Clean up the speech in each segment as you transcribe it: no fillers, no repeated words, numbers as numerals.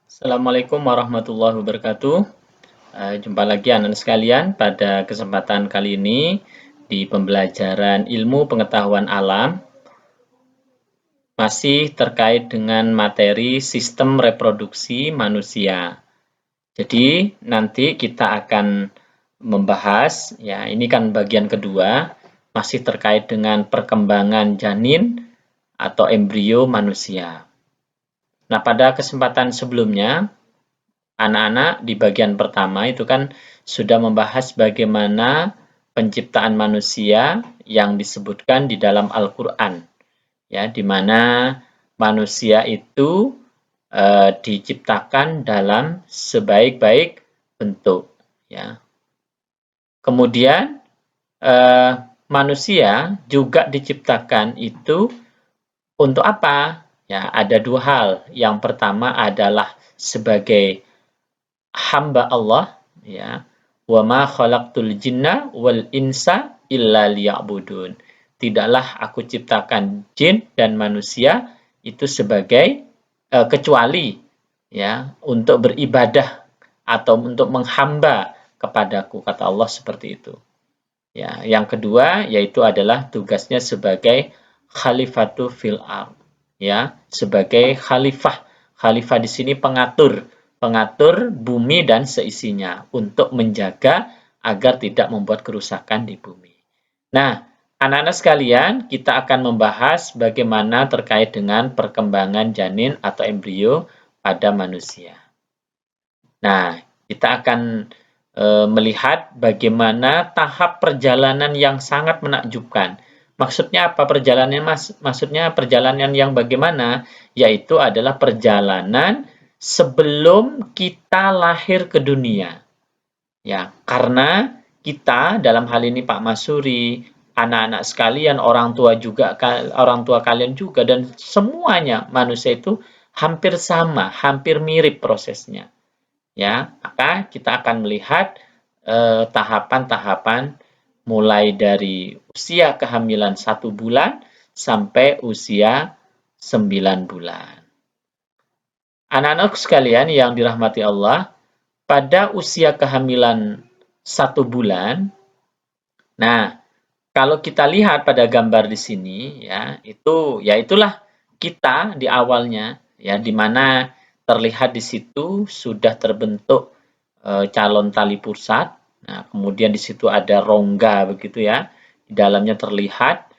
Assalamualaikum warahmatullahi wabarakatuh. Jumpa lagi anak-anak sekalian pada kesempatan kali ini di pembelajaran ilmu pengetahuan alam masih terkait dengan materi sistem reproduksi manusia. Jadi nanti kita akan membahas, ya ini kan bagian kedua, masih terkait dengan perkembangan janin atau embrio manusia. Nah, pada kesempatan sebelumnya anak-anak di bagian pertama itu kan sudah membahas bagaimana penciptaan manusia yang disebutkan di dalam Al-Qur'an, ya, di mana manusia itu diciptakan dalam sebaik-baik bentuk, ya. Kemudian manusia juga diciptakan itu untuk apa? Ya, ada dua hal. Yang pertama adalah sebagai hamba Allah, ya, wa ma khalaqtul jinna wal insa illa liya'budun. Tidaklah aku ciptakan jin dan manusia itu sebagai kecuali, ya, untuk beribadah atau untuk menghamba kepadaku, kata Allah seperti itu. Ya, yang kedua yaitu adalah tugasnya sebagai khalifatu fil ard, ya, sebagai khalifah. Khalifah di sini pengatur bumi dan seisinya untuk menjaga agar tidak membuat kerusakan di bumi. Nah, anak-anak sekalian, kita akan membahas bagaimana terkait dengan perkembangan janin atau embrio pada manusia. Nah, kita akan melihat bagaimana tahap perjalanan yang sangat menakjubkan. Maksudnya apa perjalanan, Mas? Maksudnya perjalanan yang bagaimana? Yaitu adalah perjalanan sebelum kita lahir ke dunia. Ya, karena kita dalam hal ini Pak Masuri, anak-anak sekalian, orang tua juga, orang tua kalian juga, dan semuanya manusia itu hampir sama, hampir mirip prosesnya. Ya, maka kita akan melihat tahapan-tahapan mulai dari usia kehamilan 1 bulan sampai usia 9 bulan. Anak-anak sekalian yang dirahmati Allah, pada usia kehamilan 1 bulan, nah kalau kita lihat pada gambar di sini, ya itu, ya itulah kita di awalnya, ya di mana terlihat di situ sudah terbentuk calon tali pusat. Nah, kemudian di situ ada rongga begitu ya, di dalamnya terlihat.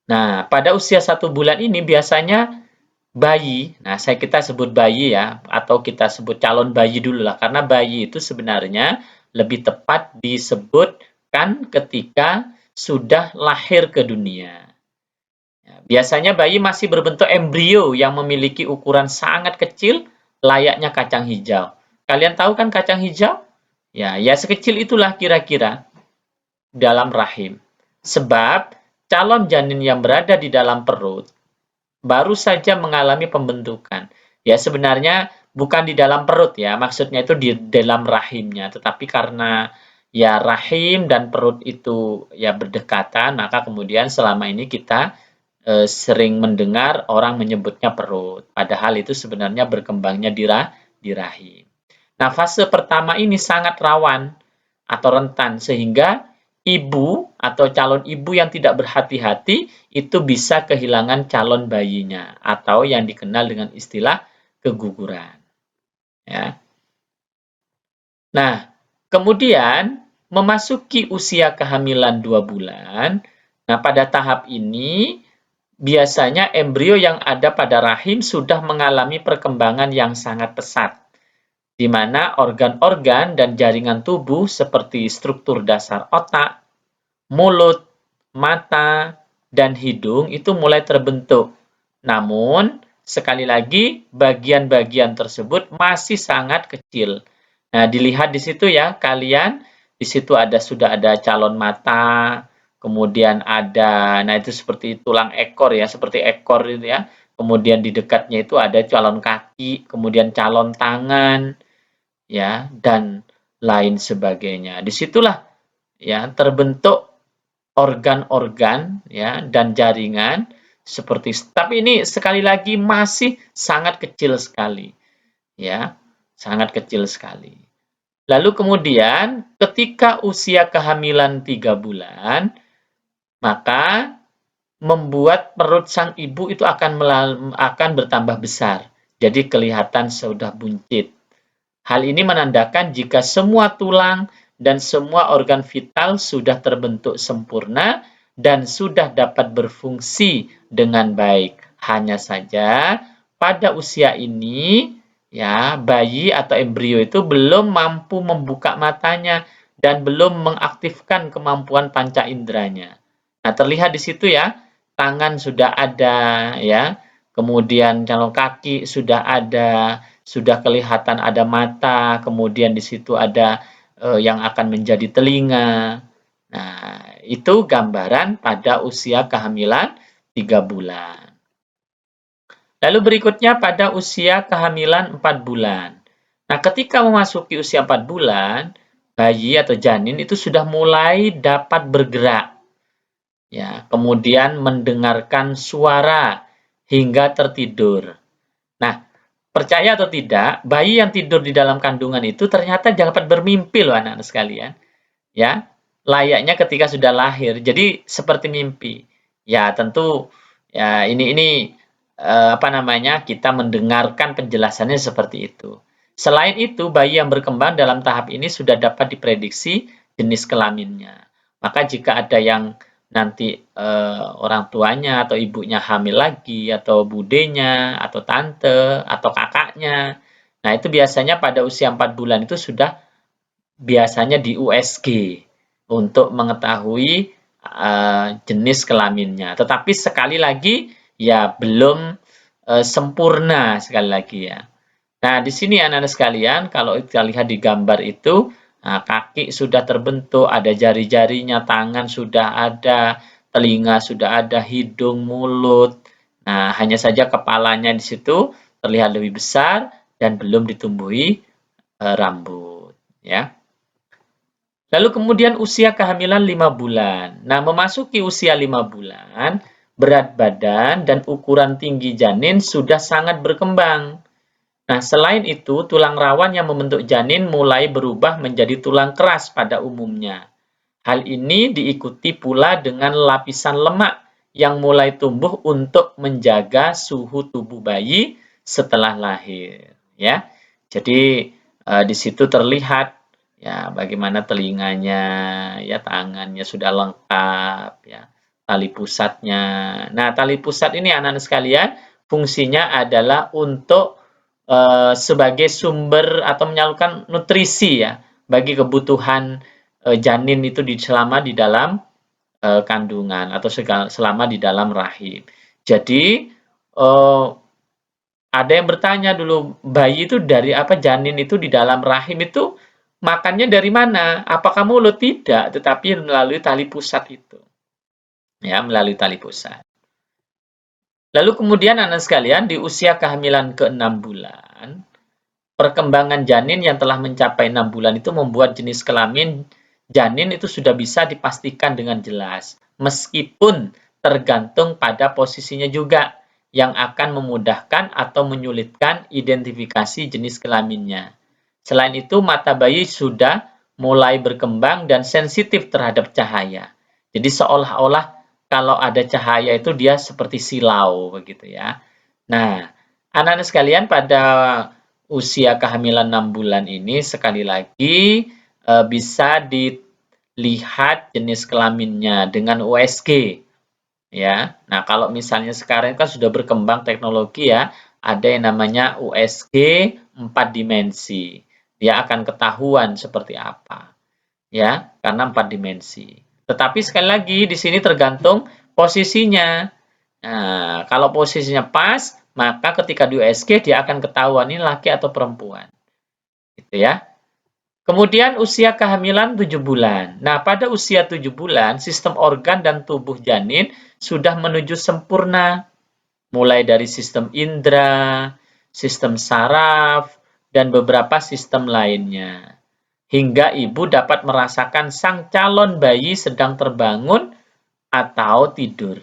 Nah, pada usia 1 bulan ini biasanya bayi, nah kita sebut bayi ya, atau kita sebut calon bayi dulu lah, karena bayi itu sebenarnya lebih tepat disebutkan ketika sudah lahir ke dunia. Ya, biasanya bayi masih berbentuk embrio yang memiliki ukuran sangat kecil, layaknya kacang hijau. Kalian tahu kan kacang hijau? Ya, ya sekecil itulah kira-kira dalam rahim. Sebab calon janin yang berada di dalam perut baru saja mengalami pembentukan. Ya sebenarnya bukan di dalam perut ya, maksudnya itu di dalam rahimnya. Tetapi karena ya rahim dan perut itu ya berdekatan, maka kemudian selama ini kita sering mendengar orang menyebutnya perut. Padahal itu sebenarnya berkembangnya di rahim. Nah, fase pertama ini sangat rawan atau rentan sehingga ibu atau calon ibu yang tidak berhati-hati itu bisa kehilangan calon bayinya atau yang dikenal dengan istilah keguguran. Ya. Nah, kemudian memasuki usia kehamilan 2 bulan, nah pada tahap ini biasanya embrio yang ada pada rahim sudah mengalami perkembangan yang sangat pesat, di mana organ-organ dan jaringan tubuh seperti struktur dasar otak, mulut, mata, dan hidung itu mulai terbentuk. Namun, sekali lagi, bagian-bagian tersebut masih sangat kecil. Nah, dilihat di situ ya, kalian, di situ sudah ada calon mata, kemudian ada, nah itu seperti tulang ekor ya, seperti ekor itu ya. Kemudian di dekatnya itu ada calon kaki, kemudian calon tangan, ya, dan lain sebagainya. Disitulah ya terbentuk organ-organ ya dan jaringan seperti, tapi ini sekali lagi masih sangat kecil sekali ya. sangat kecil sekali. Lalu kemudian ketika usia kehamilan 3 bulan, maka membuat perut sang ibu itu akan bertambah besar. Jadi kelihatan sudah buncit. Hal ini menandakan jika semua tulang dan semua organ vital sudah terbentuk sempurna dan sudah dapat berfungsi dengan baik. Hanya saja pada usia ini ya bayi atau embrio itu belum mampu membuka matanya dan belum mengaktifkan kemampuan panca inderanya. Nah, terlihat di situ ya, tangan sudah ada ya, kemudian kalau kaki sudah ada, sudah kelihatan ada mata, kemudian di situ ada yang akan menjadi telinga. Nah, itu gambaran pada usia kehamilan 3 bulan. Lalu berikutnya pada usia kehamilan 4 bulan. Nah, ketika memasuki usia 4 bulan, bayi atau janin itu sudah mulai dapat bergerak. Ya, kemudian mendengarkan suara hingga tertidur. Nah, percaya atau tidak, bayi yang tidur di dalam kandungan itu ternyata dapat bermimpi loh anak-anak sekalian. Ya, layaknya ketika sudah lahir. Jadi seperti mimpi. Ya, tentu ya ini apa namanya? Kita mendengarkan penjelasannya seperti itu. Selain itu, bayi yang berkembang dalam tahap ini sudah dapat diprediksi jenis kelaminnya. Maka jika ada yang nanti orang tuanya atau ibunya hamil lagi, atau budenya, atau tante, atau kakaknya, nah itu biasanya pada usia 4 bulan itu sudah biasanya di USG untuk mengetahui jenis kelaminnya. Tetapi sekali lagi ya belum sempurna sekali lagi ya. Nah, di sini anak-anak sekalian, kalau kita lihat di gambar itu, nah, kaki sudah terbentuk, ada jari-jarinya, tangan sudah ada, telinga sudah ada, hidung, mulut. Nah, hanya saja kepalanya di situ terlihat lebih besar dan belum ditumbuhi rambut, ya. Lalu kemudian usia kehamilan 5 bulan. Nah, memasuki usia 5 bulan, berat badan dan ukuran tinggi janin sudah sangat berkembang. Nah, selain itu, tulang rawan yang membentuk janin mulai berubah menjadi tulang keras pada umumnya. Hal ini diikuti pula dengan lapisan lemak yang mulai tumbuh untuk menjaga suhu tubuh bayi setelah lahir. Ya, jadi di situ terlihat ya bagaimana telinganya, ya tangannya sudah lengkap, ya tali pusatnya. Nah, tali pusat ini anak-anak sekalian fungsinya adalah untuk sebagai sumber atau menyalurkan nutrisi ya bagi kebutuhan janin itu selama di dalam kandungan atau selama di dalam rahim. Jadi ada yang bertanya dulu, bayi itu dari apa, janin itu di dalam rahim itu makannya dari mana? Apakah mulut? Tidak, tetapi melalui tali pusat itu. Ya, melalui tali pusat. Lalu kemudian anak sekalian di usia kehamilan ke-6 bulan, perkembangan janin yang telah mencapai 6 bulan itu membuat jenis kelamin janin itu sudah bisa dipastikan dengan jelas, meskipun tergantung pada posisinya juga yang akan memudahkan atau menyulitkan identifikasi jenis kelaminnya. Selain itu, mata bayi sudah mulai berkembang dan sensitif terhadap cahaya. Jadi seolah-olah kalau ada cahaya itu dia seperti silau begitu ya. Nah, anak-anak sekalian pada usia kehamilan 6 bulan ini sekali lagi bisa dilihat jenis kelaminnya dengan USG ya. Nah, kalau misalnya sekarang kan sudah berkembang teknologi ya, ada yang namanya USG 4 dimensi. Dia akan ketahuan seperti apa. Ya, karena 4 dimensi. Tetapi sekali lagi di sini tergantung posisinya. Nah, kalau posisinya pas, maka ketika di USG dia akan ketahuan ini laki atau perempuan. Gitu ya. Kemudian usia kehamilan 7 bulan. Nah, pada usia 7 bulan, sistem organ dan tubuh janin sudah menuju sempurna. Mulai dari sistem indera, sistem saraf, dan beberapa sistem lainnya. Hingga ibu dapat merasakan sang calon bayi sedang terbangun atau tidur.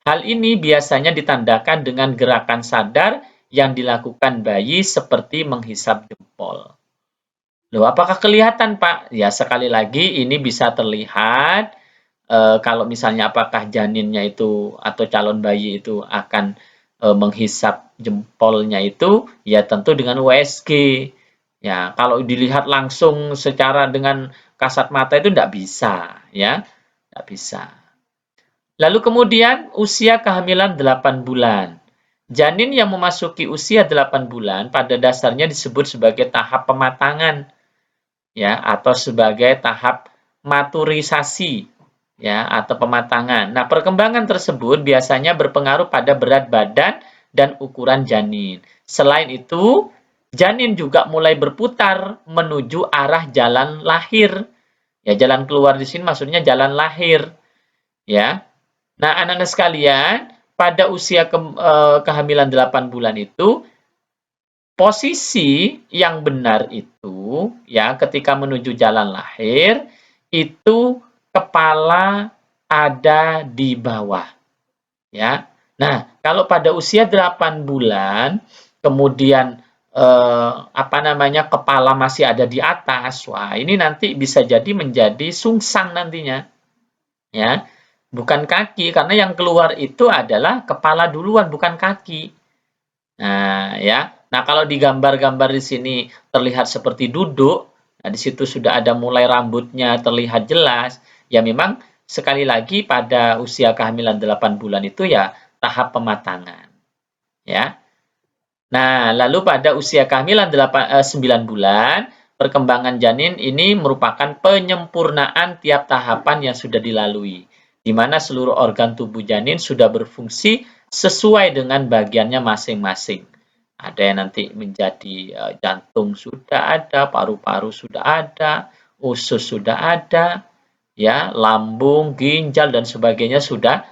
Hal ini biasanya ditandakan dengan gerakan sadar yang dilakukan bayi seperti menghisap jempol. Loh, apakah kelihatan, Pak? Ya, sekali lagi ini bisa terlihat kalau misalnya apakah janinnya itu atau calon bayi itu akan menghisap jempolnya itu, ya tentu dengan USG. Ya, kalau dilihat langsung secara dengan kasat mata itu tidak bisa, ya, tidak bisa. Lalu kemudian usia kehamilan 8 bulan. Janin yang memasuki usia 8 bulan pada dasarnya disebut sebagai tahap pematangan, ya, atau sebagai tahap maturisasi, ya, atau pematangan. Nah, perkembangan tersebut biasanya berpengaruh pada berat badan dan ukuran janin. Selain itu, janin juga mulai berputar menuju arah jalan lahir. Ya, jalan keluar di sini maksudnya jalan lahir, ya. Nah, anak-anak sekalian, pada usia kehamilan 8 bulan itu, posisi yang benar itu, ya, ketika menuju jalan lahir, itu kepala ada di bawah, ya. Nah, kalau pada usia 8 bulan, kemudian apa namanya, kepala masih ada di atas, wah ini nanti bisa jadi menjadi sungsang nantinya, ya. Bukan kaki, karena yang keluar itu adalah kepala duluan, bukan kaki. Nah, ya. Nah, kalau di gambar-gambar di sini terlihat seperti duduk, nah di situ sudah ada mulai rambutnya terlihat jelas, ya memang sekali lagi pada usia kehamilan 8 bulan itu ya tahap pematangan, ya. Nah, lalu pada usia kehamilan 9 bulan, perkembangan janin ini merupakan penyempurnaan tiap tahapan yang sudah dilalui, di mana seluruh organ tubuh janin sudah berfungsi sesuai dengan bagiannya masing-masing. Ada yang nanti menjadi jantung sudah ada, paru-paru sudah ada, usus sudah ada, ya, lambung, ginjal dan sebagainya sudah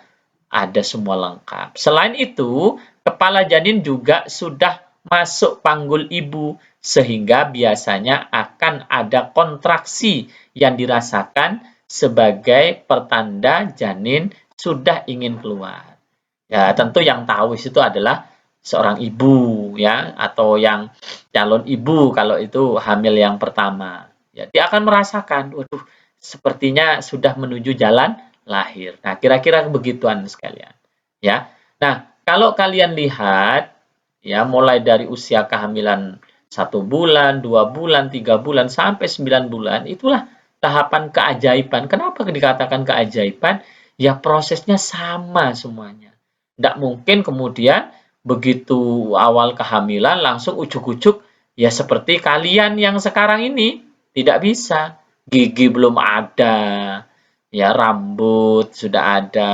ada semua lengkap. Selain itu, kepala janin juga sudah masuk panggul ibu, sehingga biasanya akan ada kontraksi yang dirasakan sebagai pertanda janin sudah ingin keluar. Ya, tentu yang tahu itu adalah seorang ibu, ya, atau yang calon ibu kalau itu hamil yang pertama. Ya, dia akan merasakan, waduh, sepertinya sudah menuju jalan lahir. Nah, kira-kira begituan sekalian, ya. Nah, kalau kalian lihat, ya, mulai dari usia kehamilan 1 bulan, 2 bulan, 3 bulan, sampai 9 bulan, itulah tahapan keajaiban. Kenapa dikatakan keajaiban? Ya, prosesnya sama semuanya. Tidak mungkin kemudian begitu awal kehamilan langsung ujuk-ujuk ya seperti kalian yang sekarang ini. Tidak bisa. Gigi belum ada, ya, rambut sudah ada,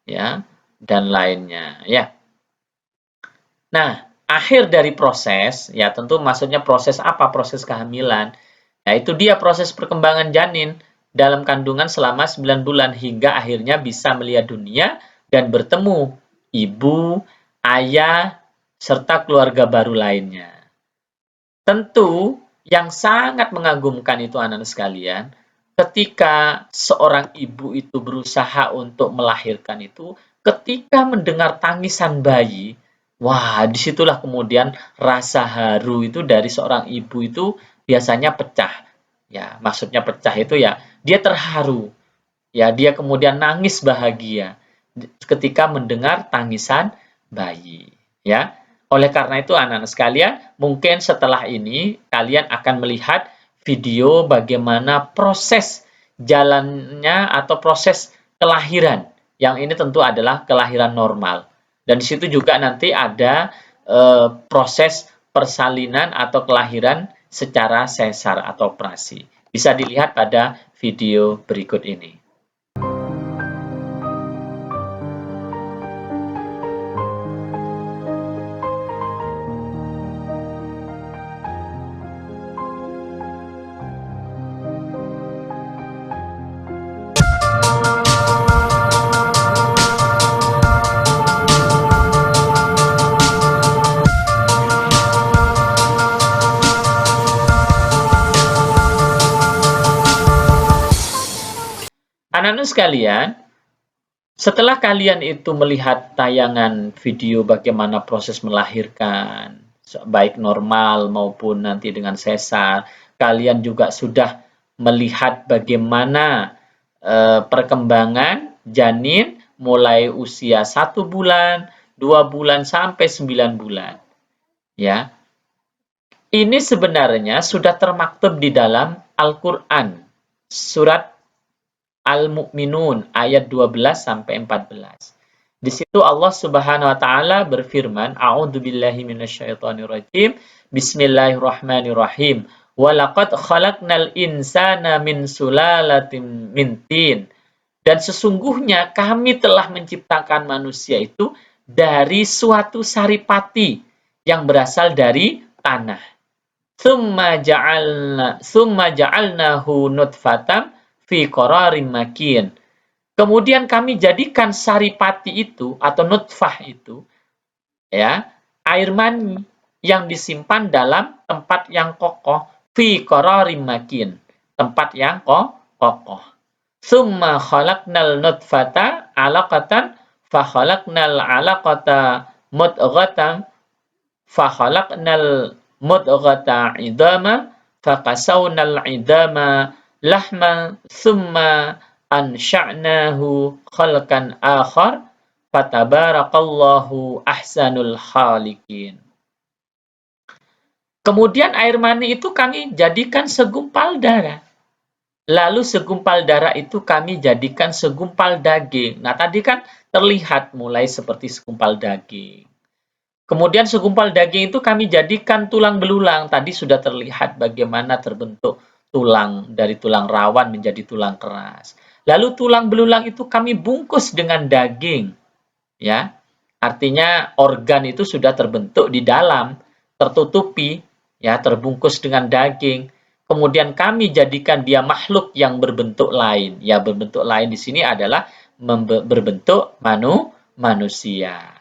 ya, dan lainnya, ya. Nah, akhir dari proses, ya tentu maksudnya proses apa? Proses kehamilan. Nah, itu dia proses perkembangan janin dalam kandungan selama 9 bulan hingga akhirnya bisa melihat dunia dan bertemu ibu, ayah, serta keluarga baru lainnya. Tentu yang sangat mengagumkan itu anak-anak sekalian, ketika seorang ibu itu berusaha untuk melahirkan itu, ketika mendengar tangisan bayi, wah disitulah kemudian rasa haru itu dari seorang ibu itu biasanya pecah. Ya, maksudnya pecah itu ya dia terharu. Ya, dia kemudian nangis bahagia ketika mendengar tangisan bayi. Ya, oleh karena itu anak-anak sekalian, mungkin setelah ini kalian akan melihat video bagaimana proses jalannya atau proses kelahiran. Yang ini tentu adalah kelahiran normal. Dan di situ juga nanti ada proses persalinan atau kelahiran secara sesar atau operasi. Bisa dilihat pada video berikut ini. Anak-anak sekalian, Setelah kalian itu melihat tayangan video bagaimana proses melahirkan, baik normal maupun nanti dengan sesar, kalian juga sudah melihat bagaimana perkembangan janin mulai usia 1 bulan, 2 bulan, sampai 9 bulan. Ya, ini sebenarnya sudah termaktub di dalam Al-Quran, surat Al-Mu'minun ayat 12 sampai 14. Di situ Allah Subhanahu wa taala berfirman, A'udzubillahi minasyaitonirrajim. Bismillahirrahmanirrahim. Walaqad khalaqnal insana min sulalatin min tin. Dan sesungguhnya kami telah menciptakan manusia itu dari suatu saripati yang berasal dari tanah. Tsumma ja'alnahu nutfatam fi qararim makin. Kemudian kami jadikan saripati itu atau nutfah itu, ya, air mani yang disimpan dalam tempat yang kokoh, fi qararim makin, tempat yang kokoh. Tsumma khalaqnal nutfata 'alaqatan fa khalaqnal 'alaqata mudghatan fa khalaqnal mudghata 'idama fa qasawnal 'idama lahman summa ansha'nahu khalqan akhar fatabarakallahu ahsanul khaliqin. Kemudian air mani itu kami jadikan segumpal darah. Lalu segumpal darah itu kami jadikan segumpal daging. Nah, tadi kan terlihat mulai seperti segumpal daging. Kemudian segumpal daging itu kami jadikan tulang belulang. Tadi sudah terlihat bagaimana terbentuk tulang, dari tulang rawan menjadi tulang keras. Lalu tulang belulang itu kami bungkus dengan daging, ya. Artinya organ itu sudah terbentuk di dalam, tertutupi, ya, terbungkus dengan daging. Kemudian kami jadikan dia makhluk yang berbentuk lain. Ya, berbentuk lain di sini adalah berbentuk manusia.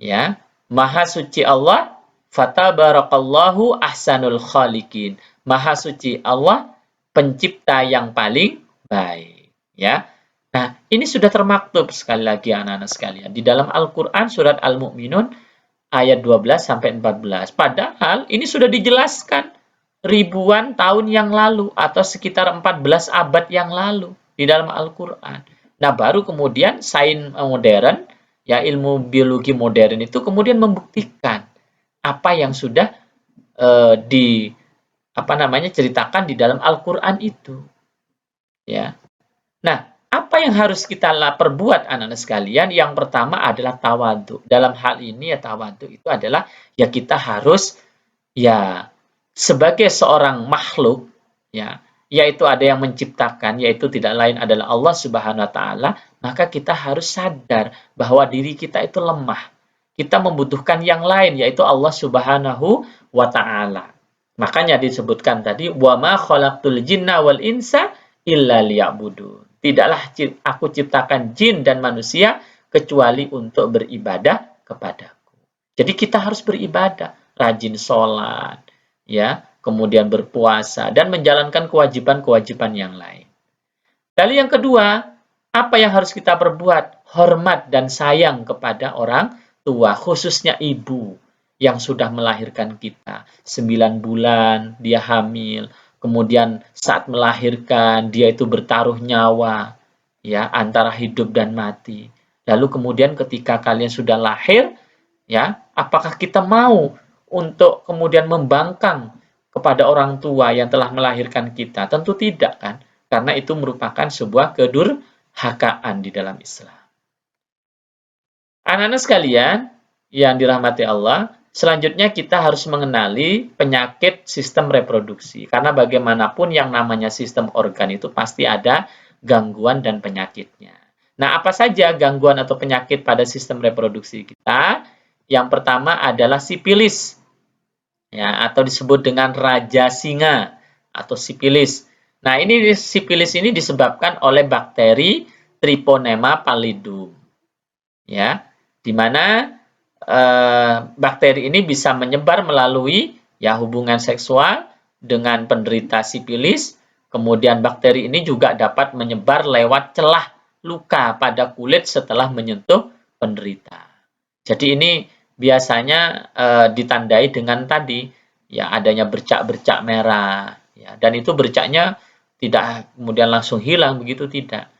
Ya, Maha suci Allah, fatabarakallahu ahsanul khaliqin. Maha suci Allah, pencipta yang paling baik, ya. Nah, ini sudah termaktub sekali lagi anak-anak sekalian di dalam Al-Qur'an surat Al-Mu'minun ayat 12 sampai 14. Padahal ini sudah dijelaskan ribuan tahun yang lalu atau sekitar 14 abad yang lalu di dalam Al-Qur'an. Nah, baru kemudian sains modern, ya, ilmu biologi modern itu kemudian membuktikan apa yang sudah ceritakan di dalam Al-Qur'an itu. Ya. Nah, apa yang harus kita perbuat anak-anak sekalian? Yang pertama adalah tawadhu. Dalam hal ini ya tawadhu itu adalah ya kita harus ya sebagai seorang makhluk, ya, yaitu ada yang menciptakan, yaitu tidak lain adalah Allah Subhanahu wa taala, maka kita harus sadar bahwa diri kita itu lemah. Kita membutuhkan yang lain, yaitu Allah Subhanahu wa taala. Makanya disebutkan tadi, wa ma khalaqtul jinna wal insa illa liya'budun. Tidaklah aku ciptakan jin dan manusia kecuali untuk beribadah kepadaku. Jadi kita harus beribadah, rajin sholat, ya, kemudian berpuasa dan menjalankan kewajiban-kewajiban yang lain. Lalu yang kedua, apa yang harus kita perbuat? Hormat dan sayang kepada orang tua, khususnya ibu yang sudah melahirkan kita. 9 bulan dia hamil, kemudian saat melahirkan dia itu bertaruh nyawa, ya, antara hidup dan mati. Lalu kemudian ketika kalian sudah lahir, ya, apakah kita mau untuk kemudian membangkang kepada orang tua yang telah melahirkan kita? Tentu tidak, kan? Karena itu merupakan sebuah kedurhakaan di dalam Islam. Anak-anak sekalian yang dirahmati Allah, selanjutnya kita harus mengenali penyakit sistem reproduksi. Karena bagaimanapun yang namanya sistem organ itu pasti ada gangguan dan penyakitnya. Nah, apa saja gangguan atau penyakit pada sistem reproduksi kita? Yang pertama adalah sipilis, ya, atau disebut dengan raja singa atau sipilis. Nah, ini sipilis ini disebabkan oleh bakteri Treponema pallidum, ya, di mana bakteri ini bisa menyebar melalui ya hubungan seksual dengan penderita sipilis. Kemudian bakteri ini juga dapat menyebar lewat celah luka pada kulit setelah menyentuh penderita. Jadi ini biasanya ditandai dengan tadi ya adanya bercak-bercak merah ya, dan itu bercaknya tidak kemudian langsung hilang begitu, tidak.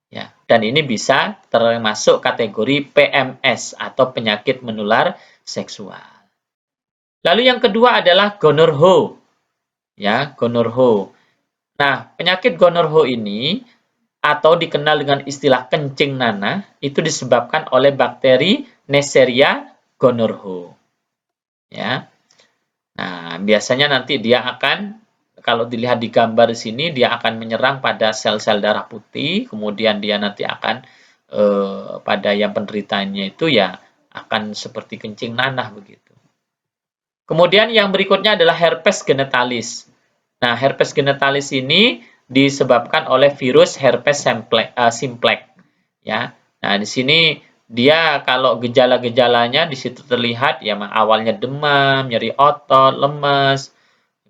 Ya, dan ini bisa termasuk kategori PMS atau penyakit menular seksual. Lalu yang kedua adalah gonorrhea. Ya, gonorrhea. Nah, penyakit gonorrhea ini atau dikenal dengan istilah kencing nanah itu disebabkan oleh bakteri Neisseria gonorrhoeae. Ya. Nah, biasanya nanti dia akan, kalau dilihat di gambar di sini, dia akan menyerang pada sel-sel darah putih, kemudian dia nanti akan pada yang penderitanya itu ya akan seperti kencing nanah begitu. Kemudian yang berikutnya adalah herpes genitalis. Nah, herpes genitalis ini disebabkan oleh virus herpes simplex. Ya. Nah, di sini dia kalau gejala-gejalanya di situ terlihat ya awalnya demam, nyeri otot, lemas.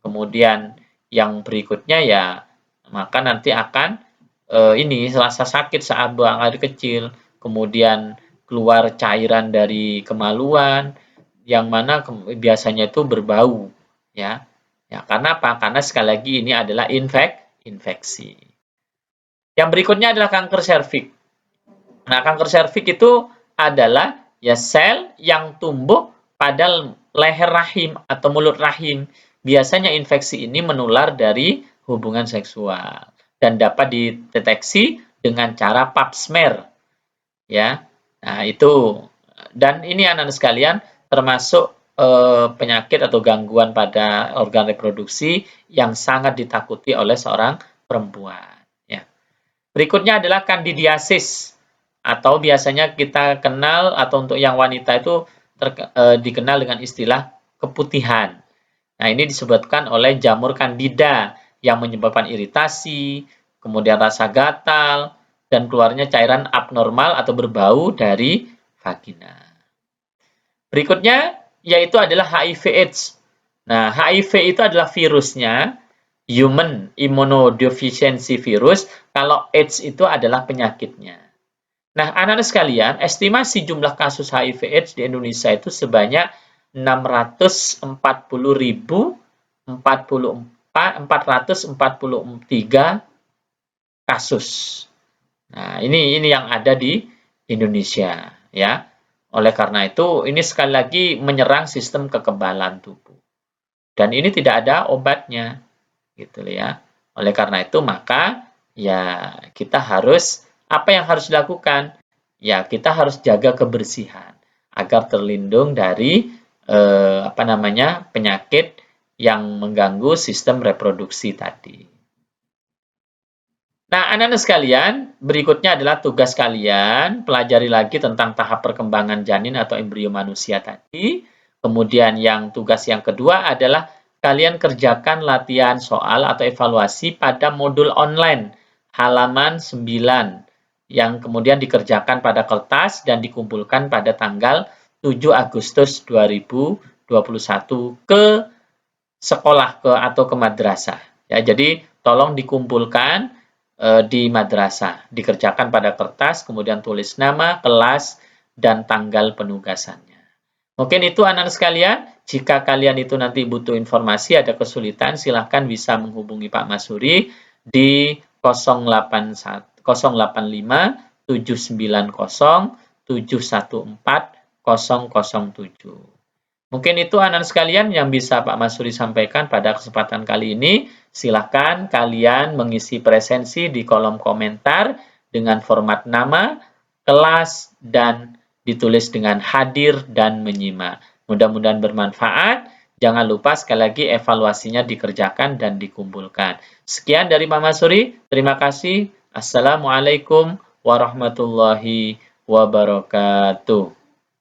Kemudian yang berikutnya ya maka nanti akan ini rasa sakit saat buang air kecil, kemudian keluar cairan dari kemaluan yang mana biasanya itu berbau ya. Ya, karena apa? Karena sekali lagi ini adalah infeksi. Yang berikutnya adalah kanker serviks. Nah, kanker serviks itu adalah ya sel yang tumbuh pada leher rahim atau mulut rahim. Biasanya infeksi ini menular dari hubungan seksual dan dapat dideteksi dengan cara pap smear. Ya. Nah, itu dan ini anak-anak sekalian termasuk penyakit atau gangguan pada organ reproduksi yang sangat ditakuti oleh seorang perempuan. Ya. Berikutnya adalah kandidiasis atau biasanya kita kenal atau untuk yang wanita itu dikenal dengan istilah keputihan. Nah, ini disebabkan oleh jamur kandida yang menyebabkan iritasi, kemudian rasa gatal, dan keluarnya cairan abnormal atau berbau dari vagina. Berikutnya yaitu adalah HIV/AIDS. Nah, HIV itu adalah virusnya, Human Immunodeficiency Virus, kalau AIDS itu adalah penyakitnya. Nah, anak-anak sekalian, estimasi jumlah kasus HIV/AIDS di Indonesia itu sebanyak 640.443 kasus. Nah, ini yang ada di Indonesia, ya. Oleh karena itu, ini sekali lagi menyerang sistem kekebalan tubuh. Dan ini tidak ada obatnya, gitu ya. Oleh karena itu, maka ya kita harus, apa yang harus dilakukan? Ya, kita harus jaga kebersihan agar terlindung dari penyakit yang mengganggu sistem reproduksi tadi. Nah, anak-anak sekalian, berikutnya adalah tugas kalian, pelajari lagi tentang tahap perkembangan janin atau embrio manusia tadi. Kemudian tugas yang kedua adalah kalian kerjakan latihan soal atau evaluasi pada modul online halaman 9 yang kemudian dikerjakan pada kertas dan dikumpulkan pada tanggal 7 Agustus 2021 ke sekolah atau ke madrasah. Ya, jadi tolong dikumpulkan di madrasah, dikerjakan pada kertas, kemudian tulis nama, kelas, dan tanggal penugasannya. Mungkin itu anak-anak sekalian. Jika kalian itu nanti butuh informasi, ada kesulitan, silahkan bisa menghubungi Pak Masuri di 085 790 714 007. Mungkin itu anak-anak sekalian yang bisa Pak Masuri sampaikan pada kesempatan kali ini. Silahkan kalian mengisi presensi di kolom komentar dengan format nama, kelas, dan ditulis dengan hadir dan menyimak. Mudah-mudahan bermanfaat. Jangan lupa sekali lagi evaluasinya dikerjakan dan dikumpulkan. Sekian dari Pak Masuri. Terima kasih. Assalamualaikum warahmatullahi wabarakatuh.